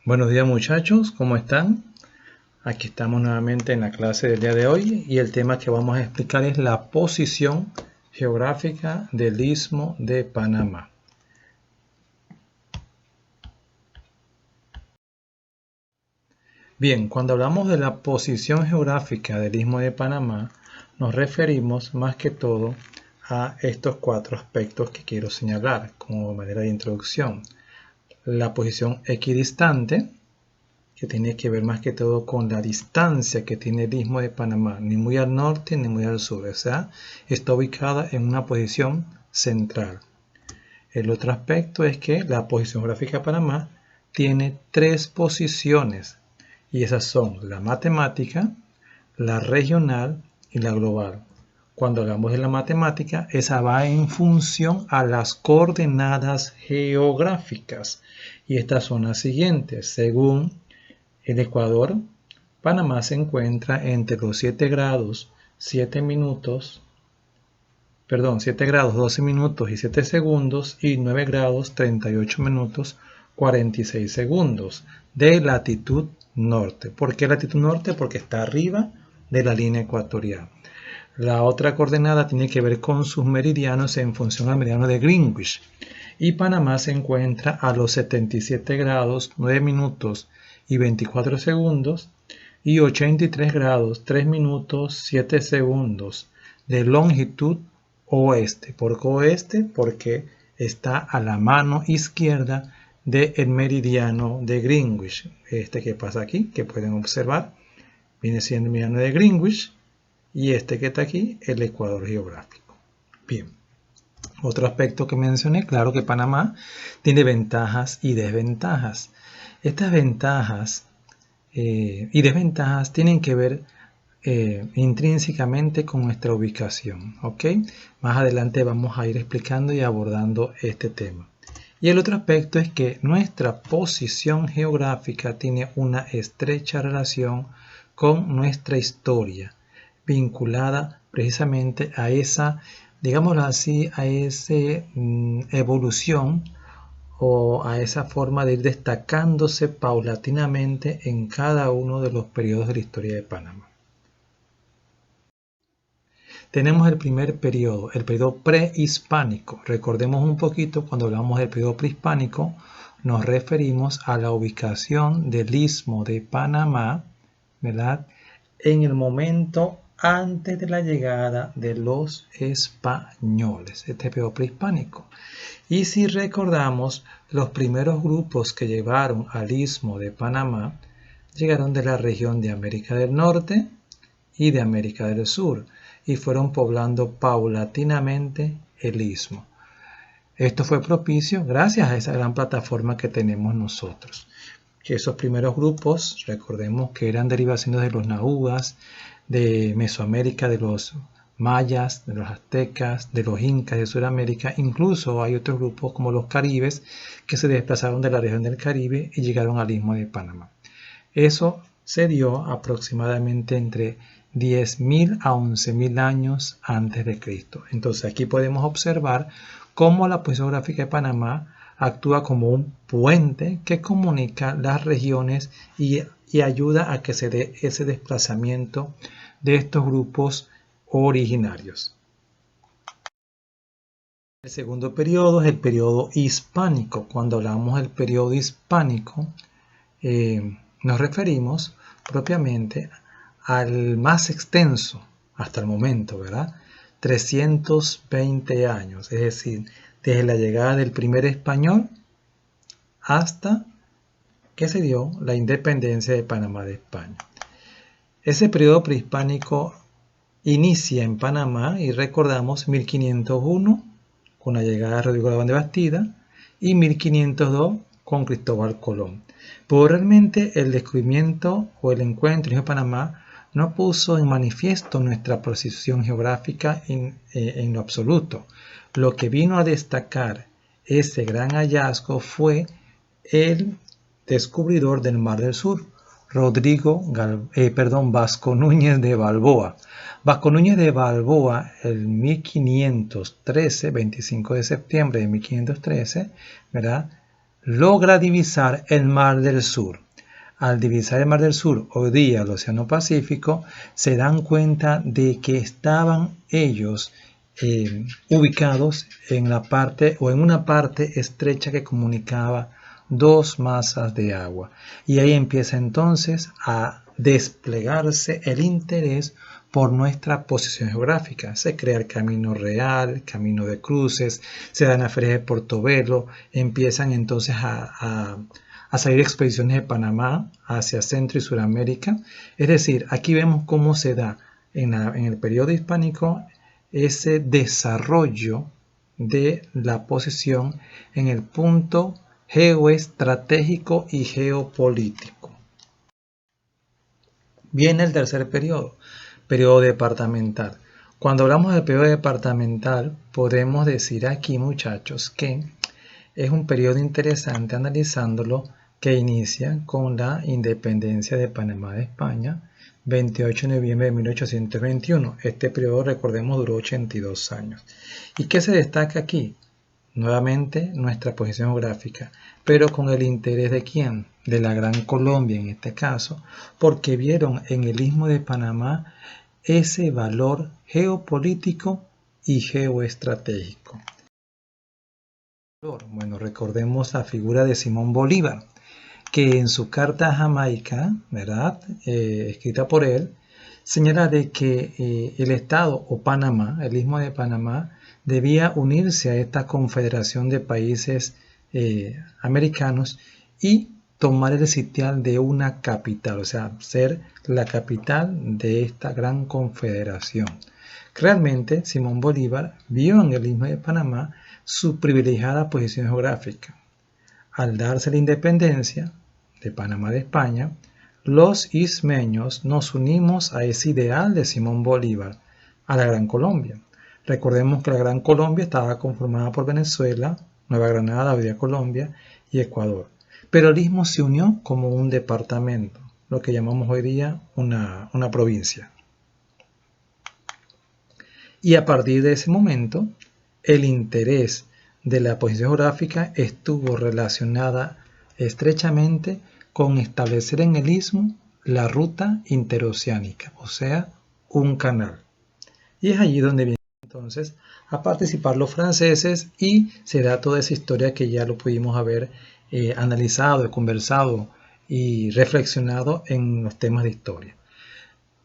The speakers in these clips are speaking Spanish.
Buenos días muchachos, ¿cómo están? Aquí estamos nuevamente en la clase del día de hoy y el tema que vamos a explicar es la posición geográfica del Istmo de Panamá. Bien, cuando hablamos de la posición geográfica del Istmo de Panamá, nos referimos más que todo a estos cuatro aspectos que quiero señalar como manera de introducción. La posición equidistante, que tiene que ver más que todo con la distancia que tiene el Istmo de Panamá, ni muy al norte ni muy al sur, o sea, está ubicada en una posición central. El otro aspecto es que la posición geográfica de Panamá tiene tres posiciones, y esas son la matemática, la regional y la global. Cuando hablamos de la matemática, esa va en función a las coordenadas geográficas, y estas son las siguientes, según el Ecuador. Panamá se encuentra entre los 7 grados 7 minutos, 7 grados 12 minutos y 7 segundos y 9 grados 38 minutos 46 segundos de latitud norte. ¿Por qué latitud norte? Porque está arriba de la línea ecuatorial. La otra coordenada tiene que ver con sus meridianos en función al meridiano de Greenwich. Y Panamá se encuentra a los 77 grados 9 minutos y 24 segundos y 83 grados 3 minutos 7 segundos de longitud oeste. ¿Por qué oeste? Porque está a la mano izquierda del meridiano de Greenwich. Este que pasa aquí, que pueden observar, viene siendo el meridiano de Greenwich, y este que está aquí, el ecuador geográfico. Bien. Otro aspecto que mencioné, claro que Panamá tiene ventajas y desventajas. Estas ventajas y desventajas tienen que ver intrínsecamente con nuestra ubicación, ¿ok? Más adelante vamos a ir explicando y abordando este tema. Y el otro aspecto es que nuestra posición geográfica tiene una estrecha relación con nuestra historia, vinculada precisamente a esa, digámoslo así, a esa evolución o a esa forma de ir destacándose paulatinamente en cada uno de los periodos de la historia de Panamá. Tenemos el primer periodo, el periodo prehispánico. Recordemos un poquito, cuando hablamos del periodo prehispánico, nos referimos a la ubicación del Istmo de Panamá, ¿verdad?, en el momento antes de la llegada de los españoles, este periodo prehispánico. Y si recordamos, los primeros grupos que llegaron al Istmo de Panamá llegaron de la región de América del Norte y de América del Sur y fueron poblando paulatinamente el Istmo. Esto fue propicio gracias a esa gran plataforma que tenemos nosotros. Que esos primeros grupos, recordemos que eran derivaciones de los nahuas, de Mesoamérica, de los mayas, de los aztecas, de los incas de Sudamérica. Incluso hay otros grupos como los caribes que se desplazaron de la región del Caribe y llegaron al Istmo de Panamá. Eso se dio aproximadamente entre 10.000 a 11.000 años antes de Cristo. Entonces aquí podemos observar cómo la posición geográfica de Panamá actúa como un puente que comunica las regiones y ayuda a que se dé ese desplazamiento de estos grupos originarios. El segundo periodo es el periodo hispánico. Cuando hablamos del periodo hispánico, nos referimos propiamente al más extenso hasta el momento, ¿verdad? 320 años, es decir, desde la llegada del primer español hasta que se dio la independencia de Panamá de España. Ese periodo prehispánico inicia en Panamá y recordamos 1501 con la llegada de Rodrigo Labán de Bastida y 1502 con Cristóbal Colón. Pero realmente el descubrimiento o el encuentro en Panamá no puso en manifiesto nuestra posición geográfica en lo absoluto. Lo que vino a destacar ese gran hallazgo fue el descubridor del Mar del Sur, Vasco Núñez de Balboa. Vasco Núñez de Balboa, el 1513, 25 de septiembre de 1513, ¿verdad?, logra divisar el Mar del Sur. Al divisar el Mar del Sur, hoy día el Océano Pacífico, se dan cuenta de que estaban ellos ubicados en la parte o en una parte estrecha que comunicaba dos masas de agua. Y ahí empieza entonces a desplegarse el interés por nuestra posición geográfica. Se crea el Camino Real, Camino de Cruces, se dan las ferias de Portobelo, empiezan entonces a salir expediciones de Panamá hacia Centro y Suramérica. Es decir, aquí vemos cómo se da en el periodo hispánico ese desarrollo de la posición en el punto geoestratégico y geopolítico. Viene el tercer periodo departamental. Cuando hablamos del periodo departamental, podemos decir aquí, muchachos, que es un periodo interesante analizándolo, que inicia con la independencia de Panamá de España, 28 de noviembre de 1821. Este periodo, recordemos, duró 82 años. ¿Y qué se destaca aquí? Nuevamente nuestra posición geográfica, pero con el interés de ¿quién? De la Gran Colombia en este caso, porque vieron en el Istmo de Panamá ese valor geopolítico y geoestratégico. Bueno, recordemos la figura de Simón Bolívar, que en su carta a Jamaica, ¿verdad? Escrita por él, señala de que el Estado o Panamá, el Istmo de Panamá, debía unirse a esta confederación de países americanos y tomar el sitial de una capital, o sea, ser la capital de esta gran confederación. Realmente, Simón Bolívar vio en el Istmo de Panamá su privilegiada posición geográfica. Al darse la independencia de Panamá de España, los ismeños nos unimos a ese ideal de Simón Bolívar, a la Gran Colombia. Recordemos que la Gran Colombia estaba conformada por Venezuela, Nueva Granada, hoy día Colombia, y Ecuador. Pero el istmo se unió como un departamento, lo que llamamos hoy día una provincia. Y a partir de ese momento, el interés de la posición geográfica estuvo relacionada estrechamente con establecer en el istmo la ruta interoceánica, o sea, un canal. Y es allí donde vienen entonces a participar los franceses y se da toda esa historia que ya lo pudimos haber analizado, conversado y reflexionado en los temas de historia.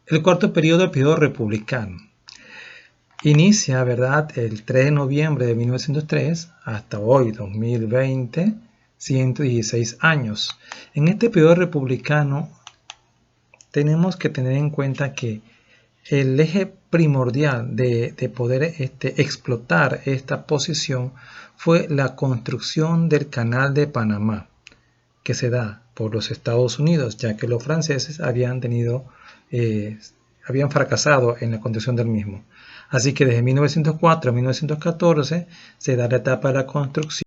El cuarto periodo, el periodo republicano. Inicia, ¿verdad?, el 3 de noviembre de 1903 hasta hoy, 2020, 116 años. En este periodo republicano tenemos que tener en cuenta que el eje primordial de poder explotar esta posición fue la construcción del Canal de Panamá, que se da por los Estados Unidos, ya que los franceses habían fracasado en la construcción del mismo. Así que desde 1904 a 1914 se da la etapa de la construcción.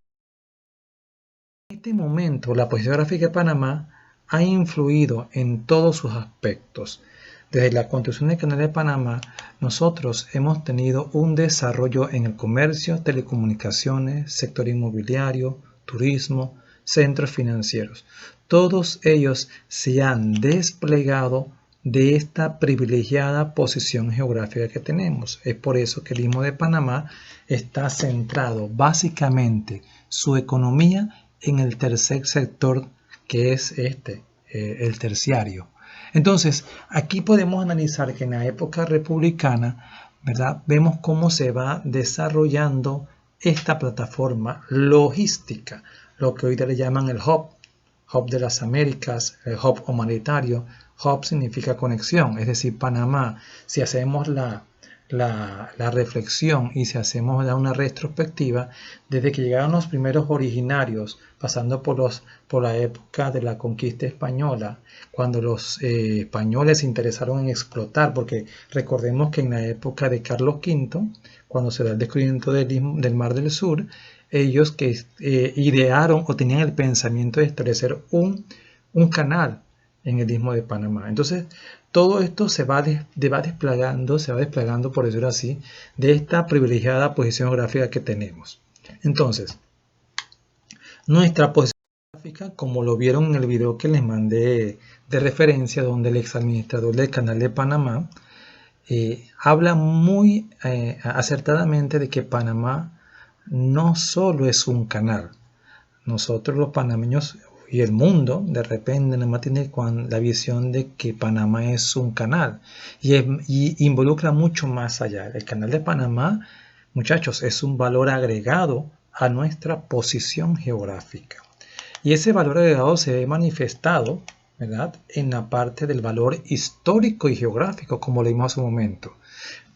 En este momento, la posición geográfica de Panamá ha influido en todos sus aspectos. Desde la construcción del Canal de Panamá, nosotros hemos tenido un desarrollo en el comercio, telecomunicaciones, sector inmobiliario, turismo, centros financieros. Todos ellos se han desplegado de esta privilegiada posición geográfica que tenemos. Es por eso que el Istmo de Panamá está centrado básicamente su economía en el tercer sector, que es el terciario. Entonces, aquí podemos analizar que en la época republicana, ¿verdad?, vemos cómo se va desarrollando esta plataforma logística, lo que hoy le llaman el hub de las Américas, el hub humanitario. Hub significa conexión, es decir, Panamá, si hacemos la reflexión y si hacemos una retrospectiva, desde que llegaron los primeros originarios, pasando por la época de la conquista española, cuando los españoles se interesaron en explotar, porque recordemos que en la época de Carlos V, cuando se da el descubrimiento del Mar del Sur, ellos que idearon o tenían el pensamiento de establecer un canal en el Istmo de Panamá. Entonces, todo esto se va desplegando, por decirlo así, de esta privilegiada posición geográfica que tenemos. Entonces, nuestra posición geográfica, como lo vieron en el video que les mandé de referencia, donde el exadministrador del Canal de Panamá habla muy acertadamente de que Panamá no solo es un canal. Nosotros los panameños y el mundo de repente nada más tiene la visión de que Panamá es un canal y involucra mucho más allá. El canal de Panamá, muchachos, es un valor agregado a nuestra posición geográfica. Y ese valor agregado se ve manifestado, ¿verdad?, en la parte del valor histórico y geográfico, como leímos hace un momento.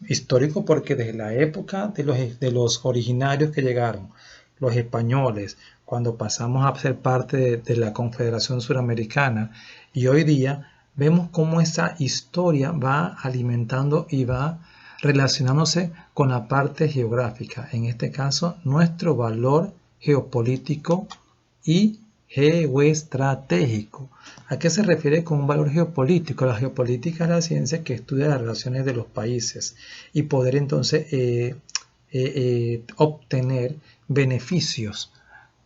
Histórico porque desde la época de los originarios que llegaron, los españoles, cuando pasamos a ser parte de la Confederación Suramericana, y hoy día vemos cómo esa historia va alimentando y va relacionándose con la parte geográfica, en este caso nuestro valor geopolítico y geoestratégico. ¿A qué se refiere con un valor geopolítico? La geopolítica es la ciencia que estudia las relaciones de los países y poder entonces obtener beneficios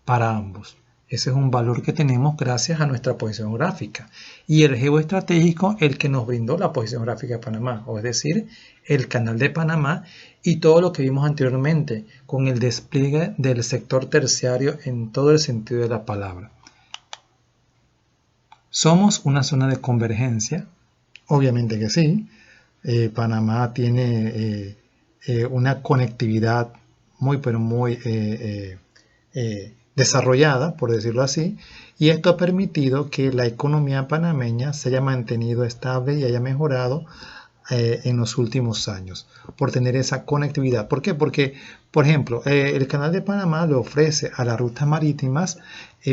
para ambos. Ese es un valor que tenemos gracias a nuestra posición geográfica. Y el geoestratégico, el que nos brindó la posición geográfica de Panamá, o es decir, el Canal de Panamá y todo lo que vimos anteriormente con el despliegue del sector terciario en todo el sentido de la palabra. ¿Somos una zona de convergencia? Obviamente que sí. Panamá tiene una conectividad muy, pero muy desarrollada, por decirlo así, y esto ha permitido que la economía panameña se haya mantenido estable y haya mejorado en los últimos años por tener esa conectividad. ¿Por qué? Porque, por ejemplo, el Canal de Panamá le ofrece a las rutas marítimas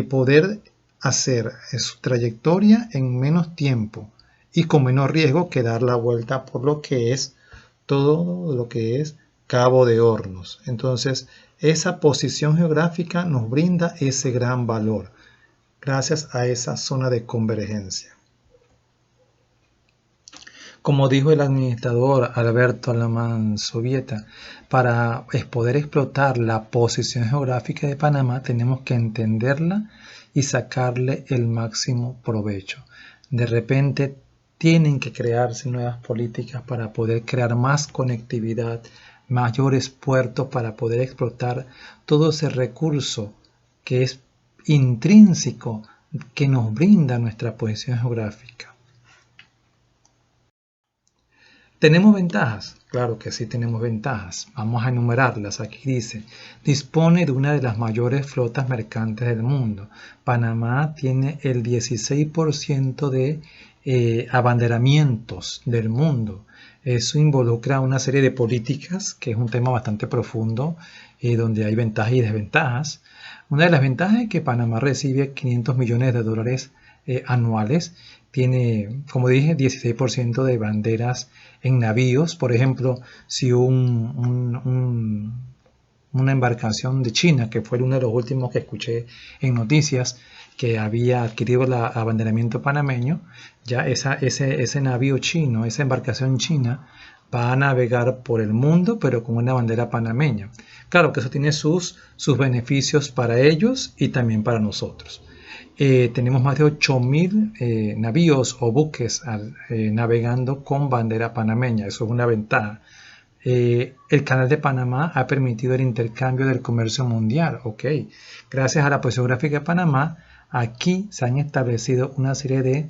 poder hacer su trayectoria en menos tiempo y con menos riesgo que dar la vuelta por lo que es todo lo que es Cabo de Hornos. Entonces, esa posición geográfica nos brinda ese gran valor gracias a esa zona de convergencia. Como dijo el administrador Alberto Alamán Sovieta, para poder explotar la posición geográfica de Panamá tenemos que entenderla y sacarle el máximo provecho. De repente tienen que crearse nuevas políticas para poder crear más conectividad, mayores puertos para poder explotar todo ese recurso que es intrínseco que nos brinda nuestra posición geográfica. ¿Tenemos ventajas? Claro que sí tenemos ventajas. Vamos a enumerarlas. Aquí dice, dispone de una de las mayores flotas mercantes del mundo. Panamá tiene el 16% de abanderamientos del mundo. Eso involucra una serie de políticas, que es un tema bastante profundo, donde hay ventajas y desventajas. Una de las ventajas es que Panamá recibe 500 millones de dólares anuales. Tiene, como dije, 16% de banderas en navíos. Por ejemplo, si una embarcación de China, que fue uno de los últimos que escuché en noticias, que había adquirido el abanderamiento panameño, ya ese navío chino, esa embarcación china, va a navegar por el mundo, pero con una bandera panameña. Claro que eso tiene sus beneficios para ellos y también para nosotros. Tenemos más de 8.000 navíos o buques navegando con bandera panameña. Eso es una ventaja. El Canal de Panamá ha permitido el intercambio del comercio mundial. Okay. Gracias a la posición geográfica de Panamá, aquí se han establecido una serie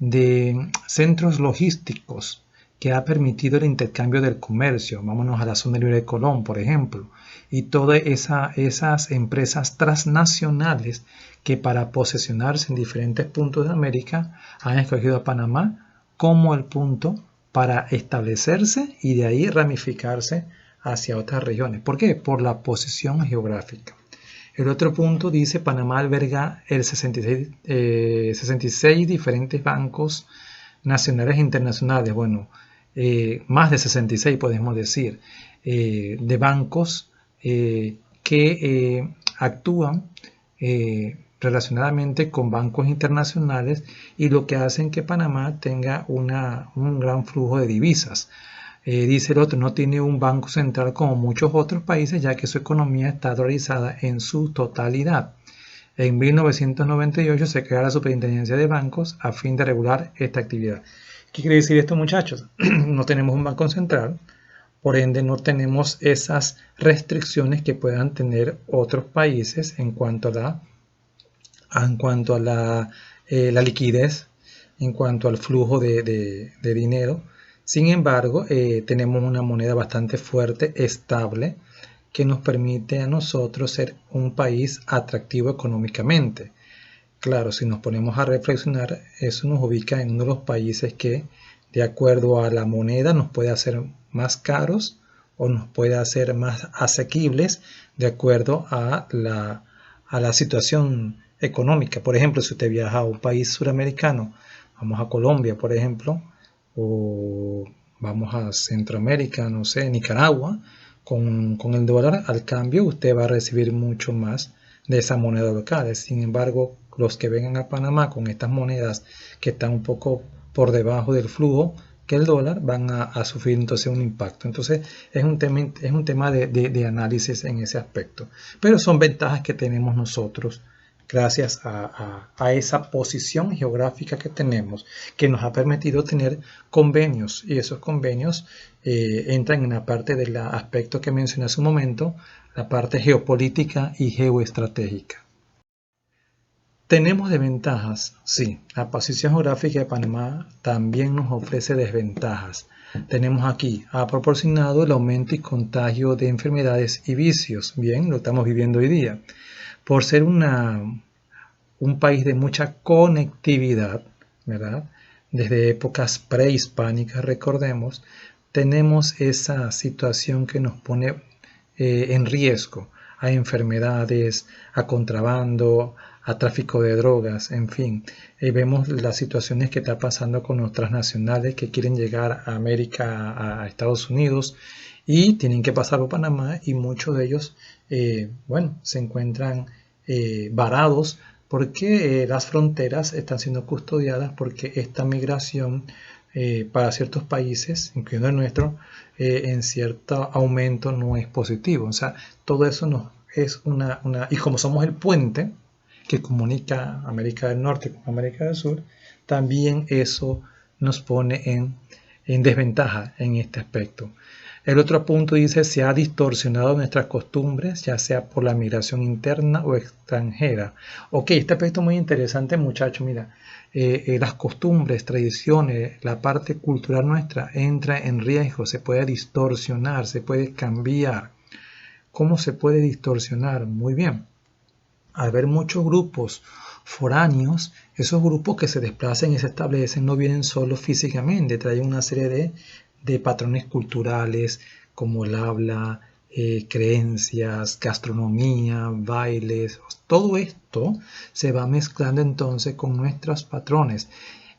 de centros logísticos que ha permitido el intercambio del comercio. Vámonos a la zona libre de Colón, por ejemplo, y todas esas empresas transnacionales que para posesionarse en diferentes puntos de América han escogido a Panamá como el punto para establecerse y de ahí ramificarse hacia otras regiones. ¿Por qué? Por la posición geográfica. El otro punto dice Panamá alberga el 66 diferentes bancos nacionales e internacionales. Bueno, más de 66 podemos decir, de bancos que actúan relacionadamente con bancos internacionales y lo que hacen que Panamá tenga un gran flujo de divisas. Dice el otro, no tiene un banco central como muchos otros países ya que su economía está dolarizada en su totalidad. En 1998 se crea la Superintendencia de Bancos a fin de regular esta actividad. ¿Qué quiere decir esto, muchachos? No tenemos un banco central, por ende no tenemos esas restricciones que puedan tener otros países en cuanto a la liquidez, en cuanto al flujo de dinero. Sin embargo, tenemos una moneda bastante fuerte, estable, que nos permite a nosotros ser un país atractivo económicamente. Claro, si nos ponemos a reflexionar, eso nos ubica en uno de los países que, de acuerdo a la moneda, nos puede hacer más caros o nos puede hacer más asequibles de acuerdo a la situación económica. Por ejemplo, si usted viaja a un país suramericano, vamos a Colombia, por ejemplo, o vamos a Centroamérica, no sé, Nicaragua, con el dólar al cambio usted va a recibir mucho más de esa moneda local. Sin embargo, los que vengan a Panamá con estas monedas que están un poco por debajo del flujo que el dólar van a sufrir entonces un impacto. Entonces es un tema de análisis en ese aspecto. Pero son ventajas que tenemos nosotros gracias a esa posición geográfica que tenemos, que nos ha permitido tener convenios, y esos convenios entran en la parte del aspecto que mencioné hace un momento, la parte geopolítica y geoestratégica. ¿Tenemos desventajas? Sí, la posición geográfica de Panamá también nos ofrece desventajas. Tenemos aquí, ha proporcionado el aumento y contagio de enfermedades y vicios. Bien, lo estamos viviendo hoy día. Por ser un país de mucha conectividad, ¿verdad? Desde épocas prehispánicas, recordemos, tenemos esa situación que nos pone en riesgo a enfermedades, a contrabando, a tráfico de drogas, en fin. Vemos las situaciones que está pasando con los transnacionales que quieren llegar a América, a Estados Unidos, y tienen que pasar por Panamá, y muchos de ellos, se encuentran varados porque las fronteras están siendo custodiadas, porque esta migración para ciertos países, incluyendo el nuestro, en cierto aumento no es positivo. O sea, todo eso nos es y como somos el puente que comunica América del Norte con América del Sur, también eso nos pone en desventaja en este aspecto. El otro punto dice: se ha distorsionado nuestras costumbres, ya sea por la migración interna o extranjera. Ok, este aspecto es muy interesante, muchachos. Mira, las costumbres, tradiciones, la parte cultural nuestra entra en riesgo, se puede distorsionar, se puede cambiar. ¿Cómo se puede distorsionar? Muy bien. Al haber muchos grupos foráneos, esos grupos que se desplazan y se establecen no vienen solo físicamente, traen una serie de patrones culturales como el habla, creencias, gastronomía, bailes. Todo esto se va mezclando entonces con nuestros patrones,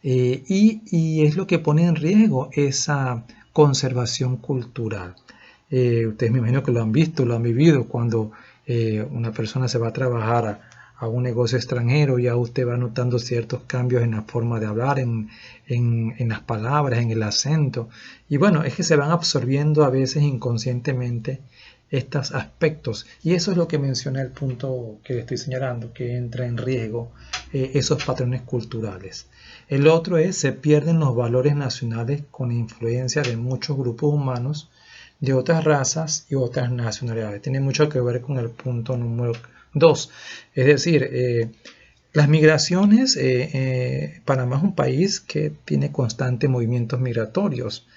y es lo que pone en riesgo esa conservación cultural. Ustedes me imagino que lo han visto, lo han vivido cuando una persona se va a trabajar a un negocio extranjero. Ya usted va notando ciertos cambios en la forma de hablar, en las palabras, en el acento. Y bueno, es que se van absorbiendo a veces inconscientemente estos aspectos. Y eso es lo que menciona el punto que le estoy señalando, que entra en riesgo esos patrones culturales. El otro es: se pierden los valores nacionales con influencia de muchos grupos humanos de otras razas y otras nacionalidades. Tiene mucho que ver con el punto número 2. Es decir, las migraciones, Panamá es un país que tiene constantes movimientos migratorios,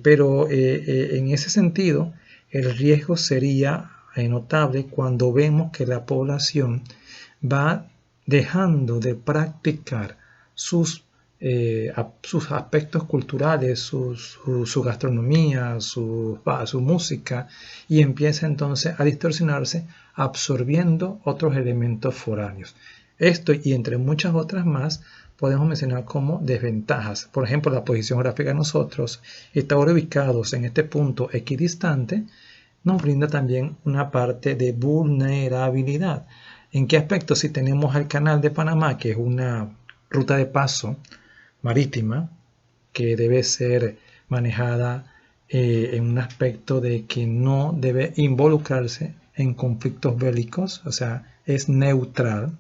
pero en ese sentido el riesgo sería notable cuando vemos que la población va dejando de practicar sus aspectos culturales, su gastronomía, su música, y empieza entonces a distorsionarse, absorbiendo otros elementos foráneos. Esto, y entre muchas otras más, podemos mencionar como desventajas. Por ejemplo, la posición geográfica de nosotros, estar ubicados en este punto equidistante, nos brinda también una parte de vulnerabilidad. ¿En qué aspecto? Si tenemos el canal de Panamá, que es una ruta de paso marítima que debe ser manejada en un aspecto de que no debe involucrarse en conflictos bélicos, o sea, es neutral.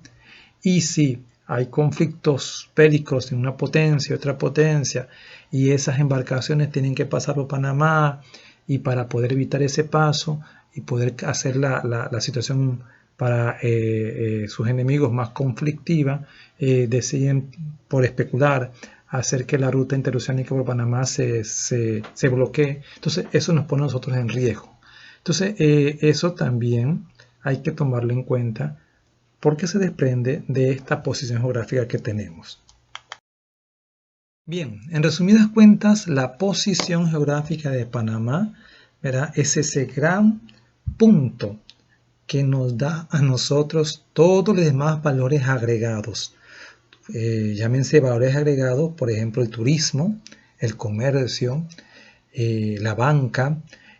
Y si hay conflictos bélicos en una potencia y otra potencia, y esas embarcaciones tienen que pasar por Panamá, y para poder evitar ese paso y poder hacer la situación para sus enemigos más conflictiva, deciden por especular hacer que la ruta interoceánica por Panamá se bloquee. Entonces eso nos pone a nosotros en riesgo. Entonces eso también hay que tomarlo en cuenta porque se desprende de esta posición geográfica que tenemos. Bien, en resumidas cuentas, la posición geográfica de Panamá, ¿verdad?, es ese gran punto que nos da a nosotros todos los demás valores agregados. Llámense valores agregados, por ejemplo, el turismo, el comercio, la banca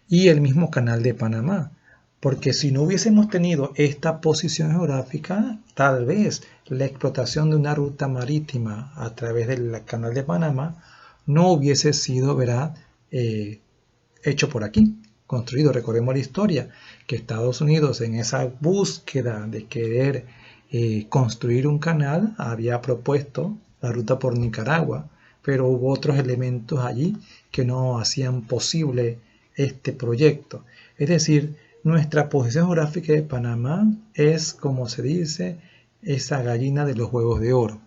y el mismo canal de Panamá. Porque si no hubiésemos tenido esta posición geográfica, tal vez la explotación de una ruta marítima a través del canal de Panamá no hubiese sido, ¿verdad?, hecho por aquí, construido. Recordemos la historia, que Estados Unidos en esa búsqueda de querer construir un canal había propuesto la ruta por Nicaragua, pero hubo otros elementos allí que no hacían posible este proyecto. Es decir, nuestra posición geográfica de Panamá es, como se dice, esa gallina de los huevos de oro.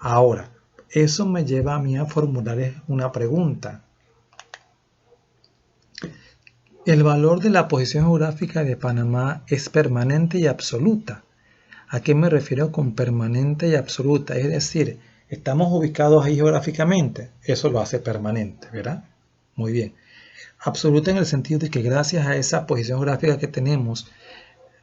Ahora, eso me lleva a mí a formular una pregunta. El valor de la posición geográfica de Panamá es permanente y absoluta. ¿A qué me refiero con permanente y absoluta? Es decir, estamos ubicados ahí geográficamente. Eso lo hace permanente, ¿verdad? Muy bien. Absoluta en el sentido de que gracias a esa posición geográfica que tenemos,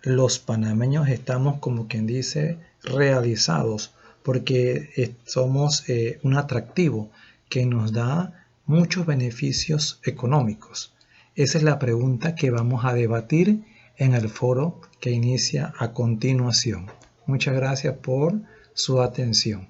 los panameños estamos, como quien dice, realizados, porque somos un atractivo que nos da muchos beneficios económicos. Esa es la pregunta que vamos a debatir en el foro que inicia a continuación. Muchas gracias por su atención.